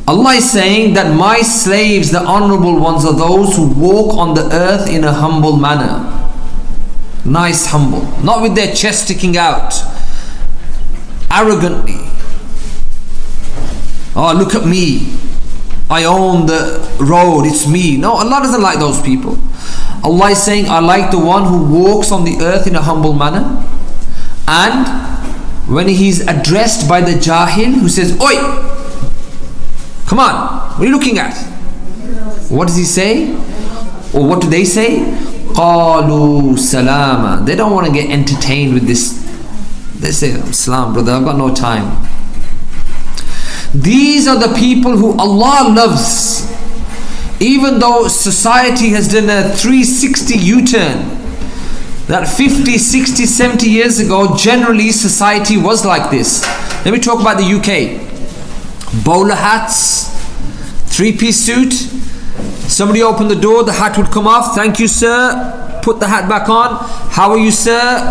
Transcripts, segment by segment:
Allah is saying that my slaves, the honorable ones, are those who walk on the earth in a humble manner. Nice, humble. Not with their chest sticking out arrogantly. Oh, look at me, I own the road, it's me. No, Allah doesn't like those people. Allah is saying, I like the one who walks on the earth in a humble manner. And when he's addressed by the jahil who says, oi, come on, what are you looking at? What does he say? Or what do they say? Qalu salama. They don't want to get entertained with this. They say, Salam, brother, I've got no time. These are the people who Allah loves. Even though society has done a 360 U-turn, that 50, 60, 70 years ago, generally society was like this. Let me talk about the UK. Bowler hats, three-piece suit. Somebody opened the door, the hat would come off. Thank you, sir. Put the hat back on. How are you, sir?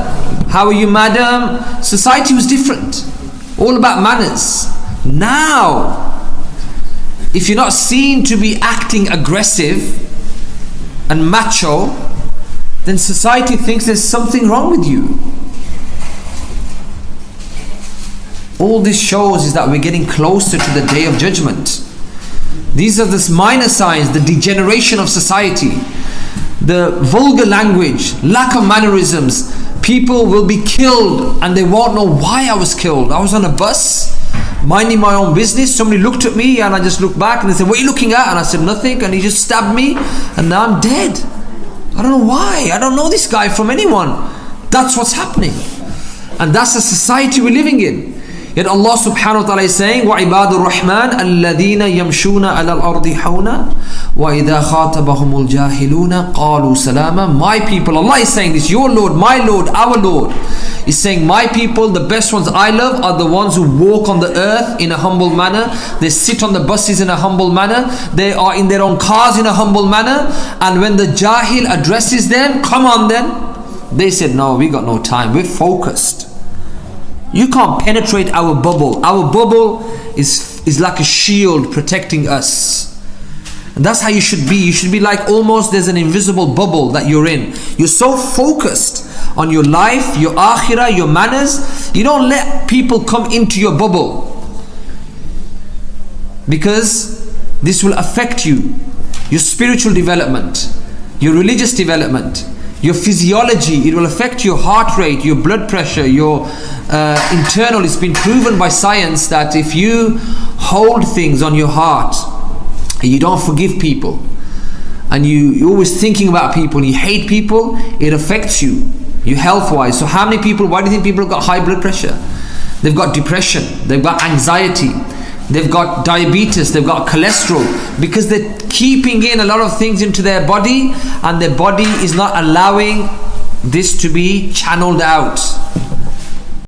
How are you, madam? Society was different. All about manners. Now, if you're not seen to be acting aggressive and macho, then society thinks there's something wrong with you. All this shows is that we're getting closer to the day of judgment. These are the minor signs, the degeneration of society, the vulgar language, lack of mannerisms. People will be killed and they won't know why I was killed. I was on a bus, minding my own business. Somebody looked at me and I just looked back and they said, what are you looking at? And I said, nothing. And he just stabbed me and now I'm dead. I don't know why. I don't know this guy from anyone. That's what's happening. And that's the society we're living in. Yet Allah subhanahu wa ta'ala is saying, وَعِبَادُ الرَّحْمَنِ الَّذِينَ يَمْشُونَ عَلَى الْأَرْضِ حَوْنًا وَإِذَا خَاطَبَهُمُ الْجَاهِلُونَ قَالُوا سَلَامًا. My people, Allah is saying this, your Lord, my Lord, our Lord. He's saying, my people, the best ones I love are the ones who walk on the earth in a humble manner. They sit on the buses in a humble manner. They are in their own cars in a humble manner. And when the jahil addresses them, come on then. They said, no, we got no time. We're focused. You can't penetrate our bubble. Our bubble is like a shield protecting us. And that's how you should be. You should be like almost there's an invisible bubble that you're in. You're so focused on your life, your akhirah, your manners. You don't let people come into your bubble, because this will affect you, your spiritual development, your religious development, your physiology. It will affect your heart rate, your blood pressure, your internal. It's been proven by science that if you hold things on your heart and you don't forgive people and you're always thinking about people and you hate people, it affects you health wise. So how many people, why do you think people have got high blood pressure? They've got depression, they've got anxiety, they've got diabetes, they've got cholesterol, because they're keeping in a lot of things into their body and their body is not allowing this to be channeled out.